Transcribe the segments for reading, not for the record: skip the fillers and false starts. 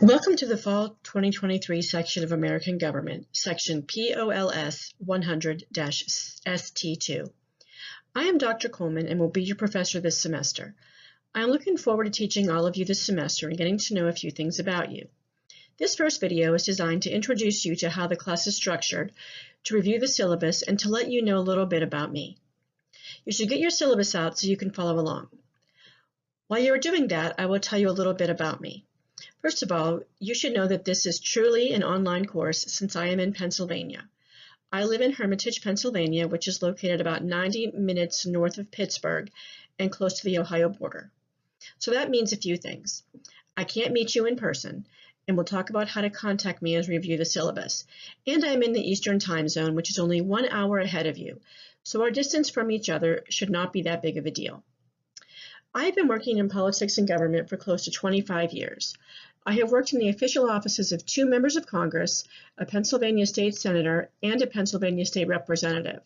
Welcome to the Fall 2023 section of American Government, section POLS 100-ST2. I am Dr. Coleman and will be your professor this semester. I am looking forward to teaching all of you this semester and getting to know a few things about you. This first video is designed to introduce you to how the class is structured, to review the syllabus, and to let you know a little bit about me. You should get your syllabus out so you can follow along. While you are doing that, I will tell you a little bit about me. First of all, you should know that this is truly an online course since I am in Pennsylvania. I live in Hermitage, Pennsylvania, which is located about 90 minutes north of Pittsburgh and close to the Ohio border. So that means a few things. I can't meet you in person, and we'll talk about how to contact me as we review the syllabus. And I'm in the Eastern time zone, which is only 1 hour ahead of you, so our distance from each other should not be that big of a deal. I have been working in politics and government for close to 25 years. I have worked in the official offices of 2 members of Congress, a Pennsylvania state senator, and a Pennsylvania state representative.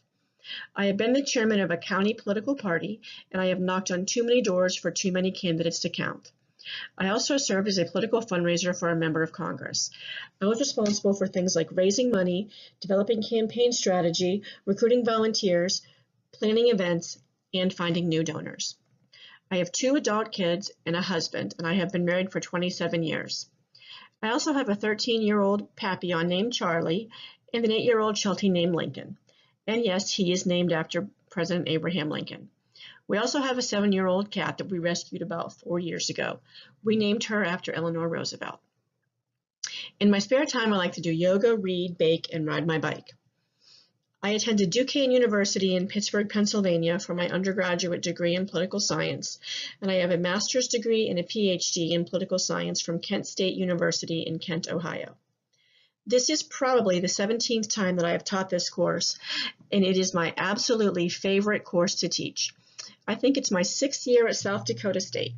I have been the chairman of a county political party, and I have knocked on too many doors for too many candidates to count. I also served as a political fundraiser for a member of Congress. I was responsible for things like raising money, developing campaign strategy, recruiting volunteers, planning events, and finding new donors. I have 2 adult kids and a husband, and I have been married for 27 years. I also have a 13-year-old Papillon named Charlie and an 8-year-old Sheltie named Lincoln. And yes, he is named after President Abraham Lincoln. We also have a 7-year-old cat that we rescued about 4 years ago. We named her after Eleanor Roosevelt. In my spare time, I like to do yoga, read, bake, and ride my bike. I attended Duquesne University in Pittsburgh, Pennsylvania for my undergraduate degree in political science, and I have a master's degree and a PhD in political science from Kent State University in Kent, Ohio. This is probably the 17th time that I have taught this course, and it is my absolutely favorite course to teach. I think it's my 6th year at South Dakota State.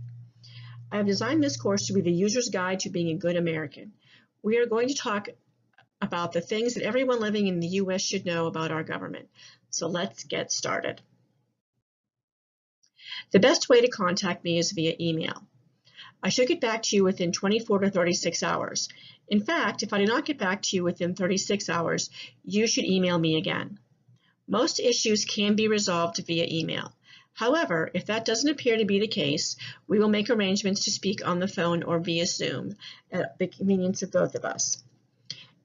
I have designed this course to be the user's guide to being a good American. We are going to talk about the things that everyone living in the U.S. should know about our government. So let's get started. The best way to contact me is via email. I should get back to you within 24 to 36 hours. In fact, if I do not get back to you within 36 hours, you should email me again. Most issues can be resolved via email. However, if that doesn't appear to be the case, we will make arrangements to speak on the phone or via Zoom at the convenience of both of us.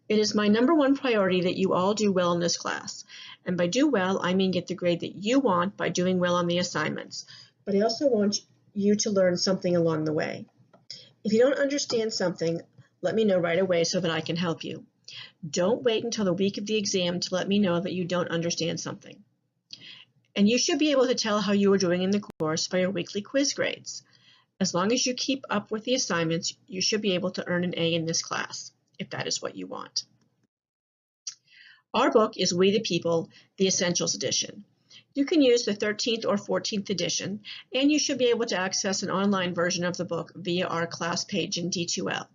It is my #1 priority that you all do well in this class. And by do well, I mean get the grade that you want by doing well on the assignments. But I also want you to learn something along the way. If you don't understand something, let me know right away so that I can help you. Don't wait until the week of the exam to let me know that you don't understand something. And you should be able to tell how you are doing in the course by your weekly quiz grades. As long as you keep up with the assignments, you should be able to earn an A in this class, if that is what you want. Our book is We the People, the Essentials Edition. You can use the 13th or 14th edition, and you should be able to access an online version of the book via our class page in D2L.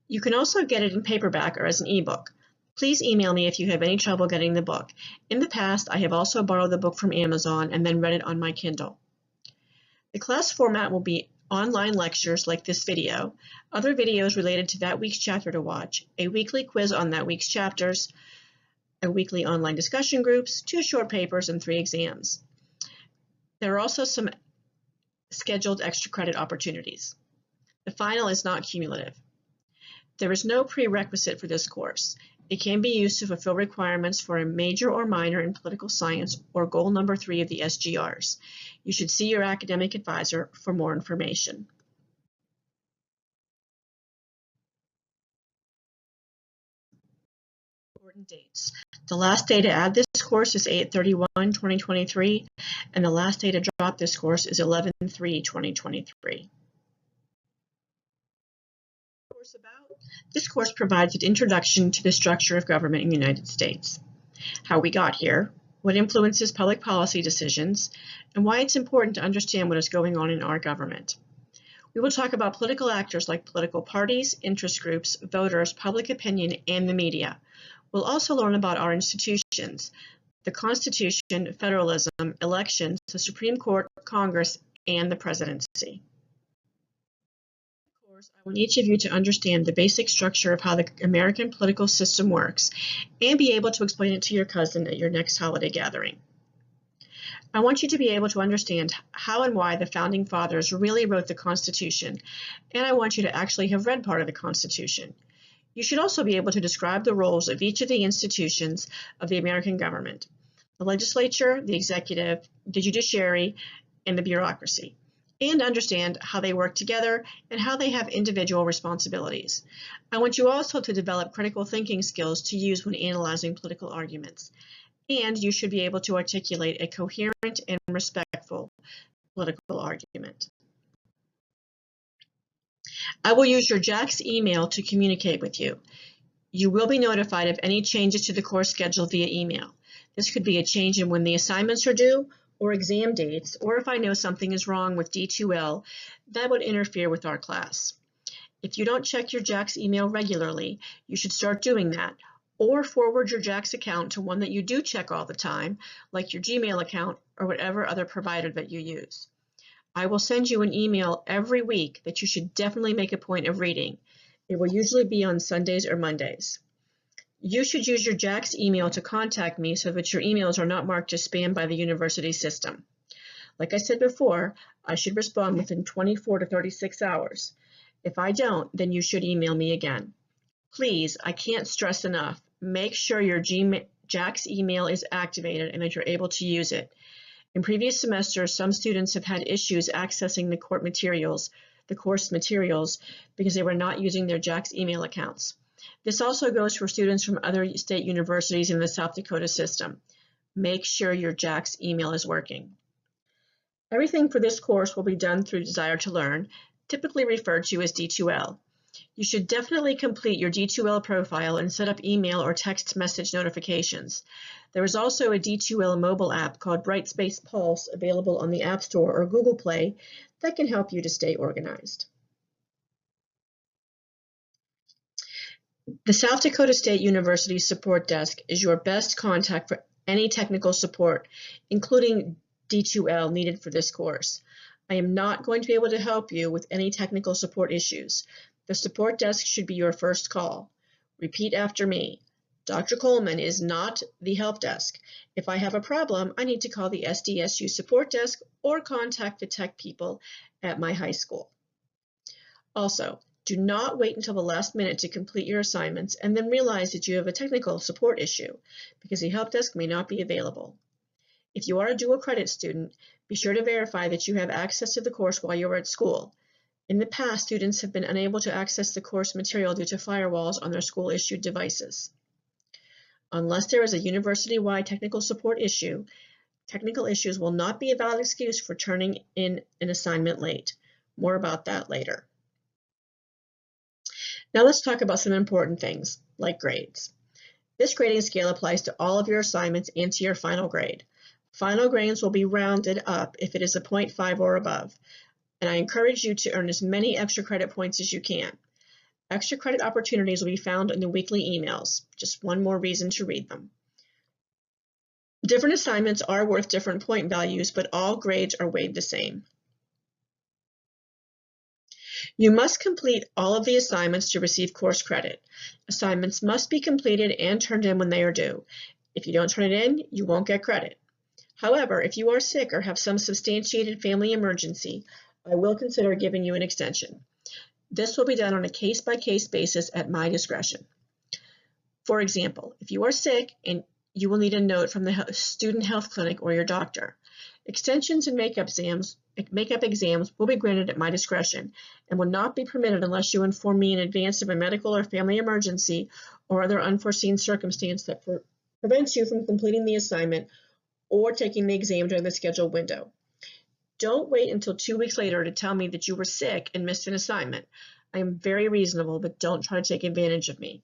You can also get it in paperback or as an ebook. Please email me if you have any trouble getting the book. In the past, I have also borrowed the book from Amazon and then read it on my Kindle. The class format will be online lectures like this video, other videos related to that week's chapter to watch, a weekly quiz on that week's chapters, a weekly online discussion groups, 2 short papers, and 3 exams. There are also some scheduled extra credit opportunities. The final is not cumulative. There is no prerequisite for this course. It can be used to fulfill requirements for a major or minor in political science or goal number 3 of the SGRs. You should see your academic advisor for more information. Important dates. The last day to add this course is 8/31/2023, and the last day to drop this course is 11/3/2023. This course provides an introduction to the structure of government in the United States, how we got here, what influences public policy decisions, and why it's important to understand what is going on in our government. We will talk about political actors like political parties, interest groups, voters, public opinion, and the media. We'll also learn about our institutions, the Constitution, federalism, elections, the Supreme Court, Congress, and the presidency. course, I want each of you to understand the basic structure of how the American political system works and be able to explain it to your cousin at your next holiday gathering. I want you to be able to understand how and why the Founding Fathers really wrote the Constitution, and I want you to actually have read part of the Constitution. You should also be able to describe the roles of each of the institutions of the American government: the legislature, the executive, the judiciary, and the bureaucracy, and understand how they work together and how they have individual responsibilities. I want you also to develop critical thinking skills to use when analyzing political arguments, and you should be able to articulate a coherent and respectful political argument. I will use your JAX email to communicate with you. You will be notified of any changes to the course schedule via email. This could be a change in when the assignments are due, or exam dates, or if I know something is wrong with D2L that would interfere with our class. If you don't check your JAX email regularly, you should start doing that, or forward your JAX account to one that you do check all the time, like your Gmail account or whatever other provider that you use. I will send you an email every week that you should definitely make a point of reading. It will usually be on Sundays or Mondays. You should use your JAX email to contact me so that your emails are not marked as spam by the university system. Like I said before, I should respond within 24 to 36 hours. If I don't, then you should email me again. Please, I can't stress enough, make sure your JAX email is activated and that you're able to use it. In previous semesters, some students have had issues accessing the course materials, because they were not using their JAX email accounts. This also goes for students from other state universities in the South Dakota system. Make sure your JAX email is working. Everything for this course will be done through Desire to Learn, typically referred to as D2L. You should definitely complete your D2L profile and set up email or text message notifications. There is also a D2L mobile app called Brightspace Pulse available on the App Store or Google Play that can help you to stay organized. The South Dakota State University Support Desk is your best contact for any technical support, including D2L needed for this course. I am not going to be able to help you with any technical support issues. The support desk should be your first call. Repeat after me. Dr. Coleman is not the help desk. If I have a problem, I need to call the SDSU support desk or contact the tech people at my high school. Also, do not wait until the last minute to complete your assignments and then realize that you have a technical support issue, because the help desk may not be available. If you are a dual credit student, be sure to verify that you have access to the course while you are at school. In the past, students have been unable to access the course material due to firewalls on their school-issued devices. Unless there is a university-wide technical support issue, technical issues will not be a valid excuse for turning in an assignment late. More about that later. Now let's talk about some important things, like grades. This grading scale applies to all of your assignments and to your final grade. Final grades will be rounded up if it is a 0.5 or above, and I encourage you to earn as many extra credit points as you can. Extra credit opportunities will be found in the weekly emails. Just one more reason to read them. Different assignments are worth different point values, but all grades are weighed the same. You must complete all of the assignments to receive course credit. Assignments must be completed and turned in when they are due. If you don't turn it in, you won't get credit. However, if you are sick or have some substantiated family emergency, I will consider giving you an extension. This will be done on a case-by-case basis at my discretion. For example, if you are sick and you will need a note from the student health clinic or your doctor, extensions and makeup exams will be granted at my discretion and will not be permitted unless you inform me in advance of a medical or family emergency or other unforeseen circumstance that prevents you from completing the assignment or taking the exam during the scheduled window. Don't wait until 2 weeks later to tell me that you were sick and missed an assignment. I am very reasonable, but don't try to take advantage of me.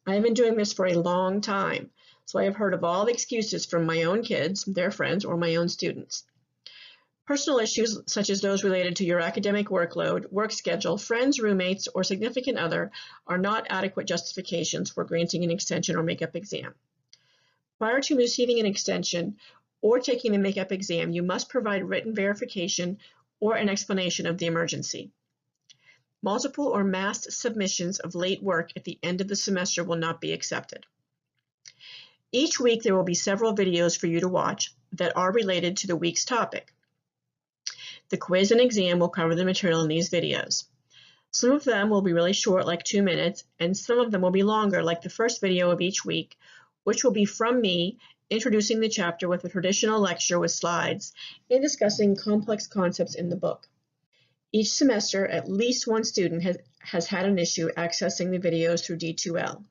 I have been doing this for a long time, so I have heard of all the excuses from my own kids, their friends, or my own students. Personal issues such as those related to your academic workload, work schedule, friends, roommates, or significant other are not adequate justifications for granting an extension or makeup exam. Prior to receiving an extension or taking the makeup exam, you must provide written verification or an explanation of the emergency. Multiple or massed submissions of late work at the end of the semester will not be accepted. Each week there will be several videos for you to watch that are related to the week's topic. The quiz and exam will cover the material in these videos. Some of them will be really short, like 2 minutes, and some of them will be longer, like the first video of each week, which will be from me introducing the chapter with a traditional lecture with slides and discussing complex concepts in the book. Each semester, at least one student has had an issue accessing the videos through D2L.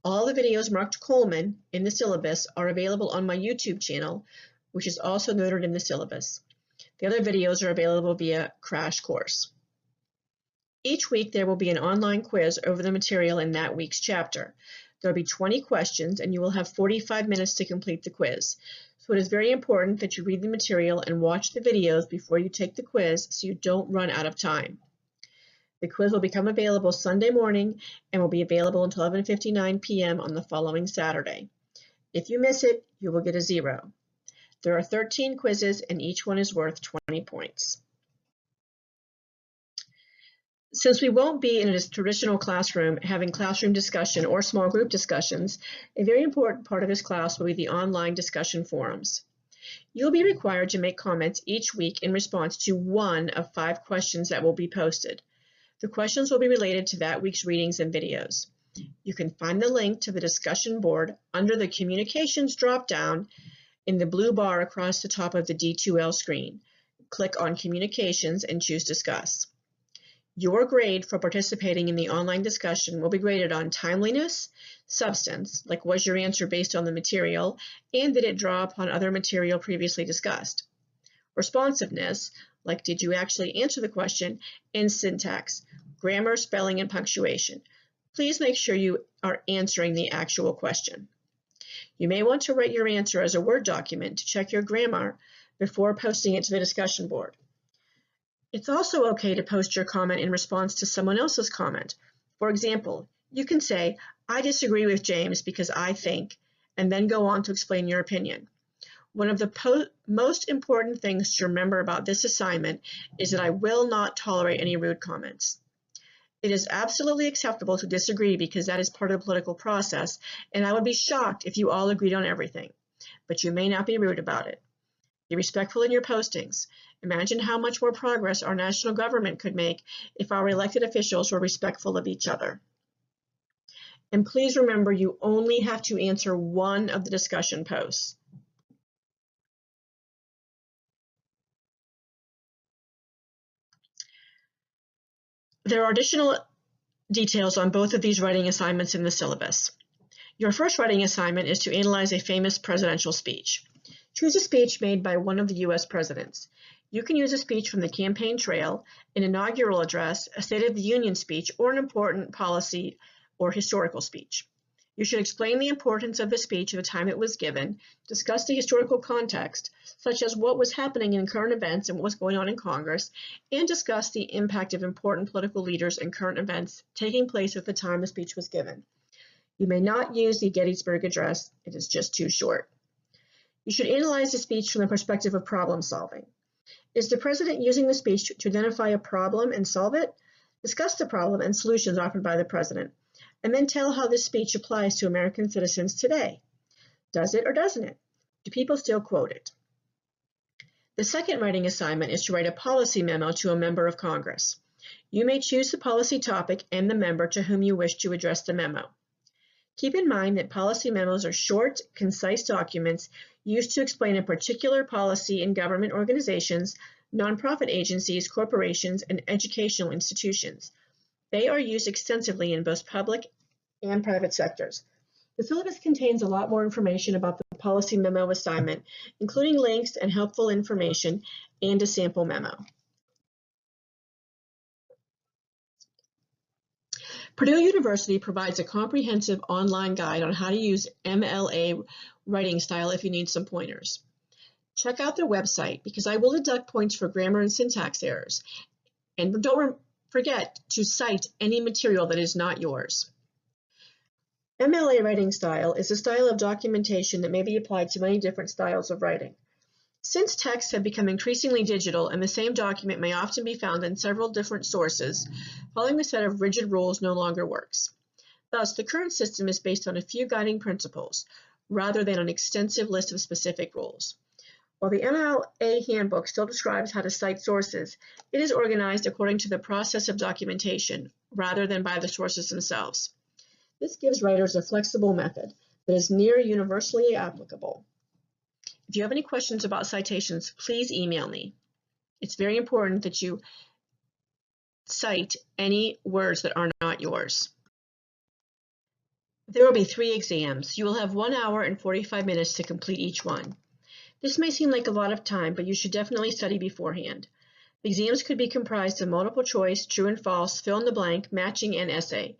All the videos marked Coleman in the syllabus are available on my YouTube channel, which is also noted in the syllabus. The other videos are available via Crash Course. Each week there will be an online quiz over the material in that week's chapter. There will be 20 questions and you will have 45 minutes to complete the quiz. So it is very important that you read the material and watch the videos before you take the quiz so you don't run out of time. The quiz will become available Sunday morning and will be available until 11:59 p.m. on the following Saturday. If you miss it, you will get a 0. There are 13 quizzes and each one is worth 20 points. Since we won't be in a traditional classroom having classroom discussion or small group discussions, a very important part of this class will be the online discussion forums. You'll be required to make comments each week in response to one of 5 questions that will be posted. The questions will be related to that week's readings and videos. You can find the link to the discussion board under the Communications drop-down in the blue bar across the top of the D2L screen. Click on Communications and choose Discuss. Your grade for participating in the online discussion will be graded on timeliness, substance, like was your answer based on the material, and did it draw upon other material previously discussed, responsiveness, like did you actually answer the question, and syntax, grammar, spelling, and punctuation. Please make sure you are answering the actual question. You may want to write your answer as a Word document to check your grammar before posting it to the discussion board. It's also okay to post your comment in response to someone else's comment. For example, you can say, I disagree with James because I think, and then go on to explain your opinion. One of the most important things to remember about this assignment is that I will not tolerate any rude comments. It is absolutely acceptable to disagree because that is part of the political process, and I would be shocked if you all agreed on everything. But you may not be rude about it. Be respectful in your postings. Imagine how much more progress our national government could make if our elected officials were respectful of each other. And please remember, you only have to answer one of the discussion posts. There are additional details on both of these writing assignments in the syllabus. Your first writing assignment is to analyze a famous presidential speech. Choose a speech made by one of the U.S. presidents. You can use a speech from the campaign trail, an inaugural address, a State of the Union speech, or an important policy or historical speech. You should explain the importance of the speech at the time it was given, discuss the historical context, such as what was happening in current events and what was going on in Congress, and discuss the impact of important political leaders and current events taking place at the time the speech was given. You may not use the Gettysburg Address, it is just too short. You should analyze the speech from the perspective of problem solving. Is the president using the speech to identify a problem and solve it? Discuss the problem and solutions offered by the president, and then tell how this speech applies to American citizens today. Does it or doesn't it? Do people still quote it? The second writing assignment is to write a policy memo to a member of Congress. You may choose the policy topic and the member to whom you wish to address the memo. Keep in mind that policy memos are short, concise documents used to explain a particular policy in government organizations, nonprofit agencies, corporations, and educational institutions. They are used extensively in both public and private sectors. The syllabus contains a lot more information about the policy memo assignment, including links and helpful information and a sample memo. Purdue University provides a comprehensive online guide on how to use MLA writing style if you need some pointers. Check out their website because I will deduct points for grammar and syntax errors. And don't forget to cite any material that is not yours. MLA writing style is a style of documentation that may be applied to many different styles of writing. Since texts have become increasingly digital and the same document may often be found in several different sources, following a set of rigid rules no longer works. Thus, the current system is based on a few guiding principles, rather than an extensive list of specific rules. While the MLA handbook still describes how to cite sources, it is organized according to the process of documentation, rather than by the sources themselves. This gives writers a flexible method that is near universally applicable. If you have any questions about citations, please email me. It's very important that you cite any words that are not yours. There will be 3 exams. You will have 1 hour and 45 minutes to complete each one. This may seem like a lot of time, but you should definitely study beforehand. The exams could be comprised of multiple choice, true and false, fill in the blank, matching, and essay.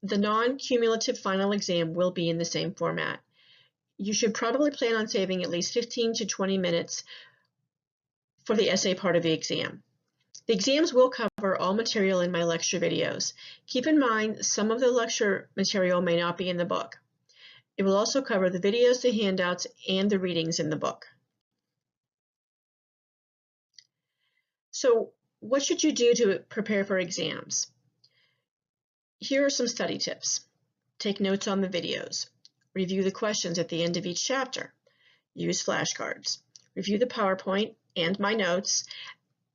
The non-cumulative final exam will be in the same format. You should probably plan on saving at least 15 to 20 minutes for the essay part of the exam. The exams will cover all material in my lecture videos. Keep in mind, some of the lecture material may not be in the book. It will also cover the videos, the handouts, and the readings in the book. So, what should you do to prepare for exams? Here are some study tips. Take notes on the videos. Review the questions at the end of each chapter. Use flashcards. Review the PowerPoint and my notes.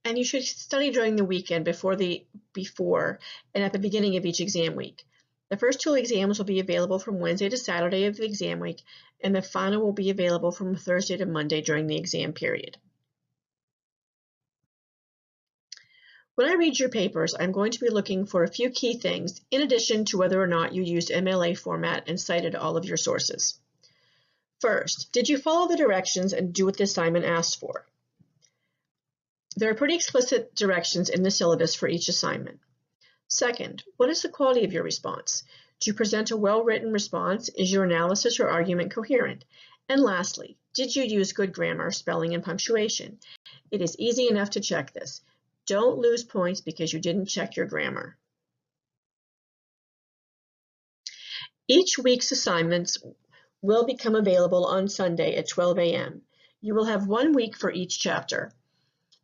And you should study during the weekend before and at the beginning of each exam week. The first 2 exams will be available from Wednesday to Saturday of the exam week, and the final will be available from Thursday to Monday during the exam period. When I read your papers, I'm going to be looking for a few key things in addition to whether or not you used MLA format and cited all of your sources. First, did you follow the directions and do what the assignment asked for? There are pretty explicit directions in the syllabus for each assignment. Second, what is the quality of your response? Do you present a well-written response? Is your analysis or argument coherent? And lastly, did you use good grammar, spelling, and punctuation? It is easy enough to check this. Don't lose points because you didn't check your grammar. Each week's assignments will become available on Sunday at 12 a.m. You will have 1 week for each chapter.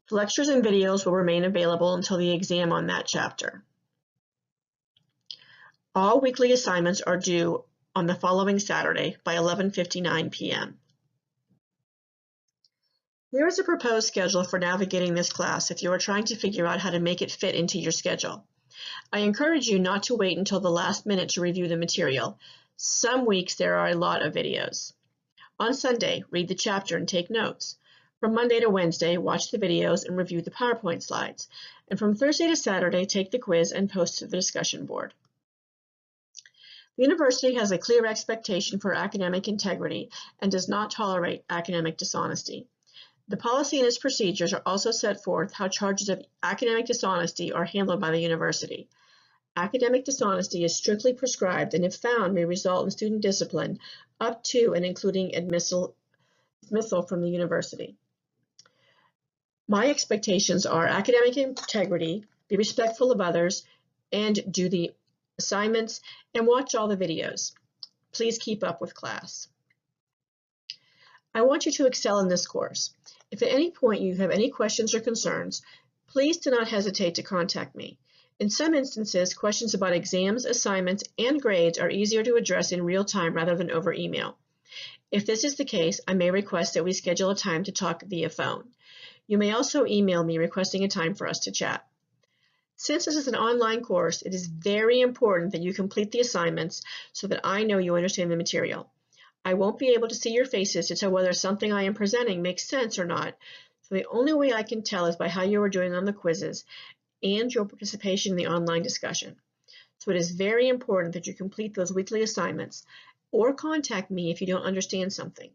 The lectures and videos will remain available until the exam on that chapter. All weekly assignments are due on the following Saturday by 11:59 p.m. Here is a proposed schedule for navigating this class if you are trying to figure out how to make it fit into your schedule. I encourage you not to wait until the last minute to review the material. Some weeks there are a lot of videos. On Sunday, read the chapter and take notes. From Monday to Wednesday, watch the videos and review the PowerPoint slides. And from Thursday to Saturday, take the quiz and post to the discussion board. The university has a clear expectation for academic integrity and does not tolerate academic dishonesty. The policy and its procedures are also set forth how charges of academic dishonesty are handled by the university. Academic dishonesty is strictly prescribed and if found may result in student discipline up to and including dismissal from the university. My expectations are academic integrity, be respectful of others, and do the assignments and watch all the videos. Please keep up with class. I want you to excel in this course. If at any point you have any questions or concerns, please do not hesitate to contact me. In some instances, questions about exams, assignments, and grades are easier to address in real time rather than over email. If this is the case, I may request that we schedule a time to talk via phone. You may also email me requesting a time for us to chat. Since this is an online course, it is very important that you complete the assignments so that I know you understand the material. I won't be able to see your faces to tell whether something I am presenting makes sense or not, so the only way I can tell is by how you are doing on the quizzes and your participation in the online discussion. So it is very important that you complete those weekly assignments or contact me if you don't understand something.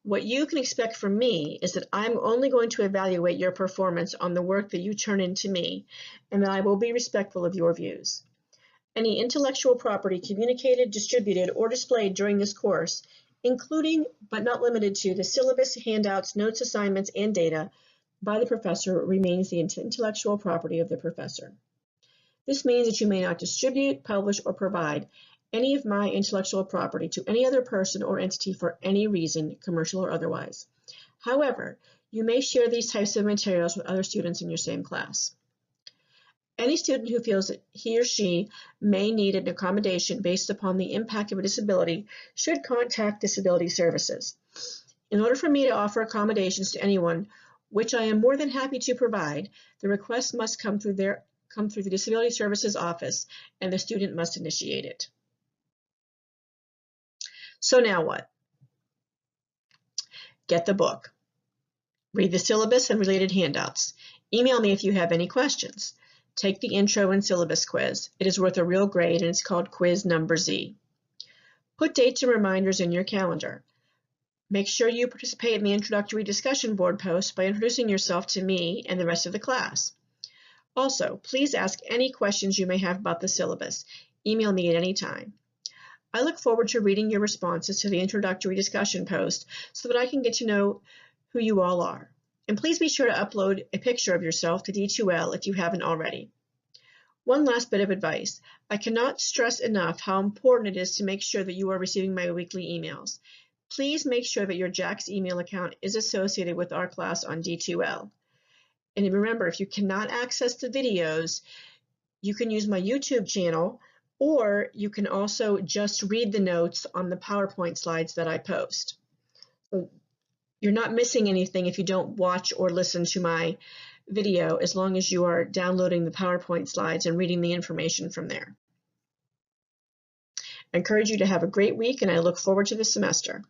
What you can expect from me is that I'm only going to evaluate your performance on the work that you turn in to me, and that I will be respectful of your views. Any intellectual property communicated, distributed, or displayed during this course, including but not limited to the syllabus, handouts, notes, assignments, and data by the professor remains the intellectual property of the professor. This means that you may not distribute, publish, or provide any of my intellectual property to any other person or entity for any reason, commercial or otherwise. However, you may share these types of materials with other students in your same class. Any student who feels that he or she may need an accommodation based upon the impact of a disability should contact Disability Services. In order for me to offer accommodations to anyone, which I am more than happy to provide, the request must come through the Disability Services office, and the student must initiate it. So now what? Get the book. Read the syllabus and related handouts. Email me if you have any questions. Take the intro and syllabus quiz. It is worth a real grade, and it's called quiz number Z. Put dates and reminders in your calendar. Make sure you participate in the introductory discussion board post by introducing yourself to me and the rest of the class. Also, please ask any questions you may have about the syllabus. Email me at any time. I look forward to reading your responses to the introductory discussion post so that I can get to know who you all are. And please be sure to upload a picture of yourself to D2L if you haven't already. One last bit of advice. I cannot stress enough how important it is to make sure that you are receiving my weekly emails. Please make sure that your JAX email account is associated with our class on D2L. And remember, if you cannot access the videos, you can use my YouTube channel, or you can also just read the notes on the PowerPoint slides that I post. So you're not missing anything if you don't watch or listen to my video, as long as you are downloading the PowerPoint slides and reading the information from there. I encourage you to have a great week, and I look forward to the semester.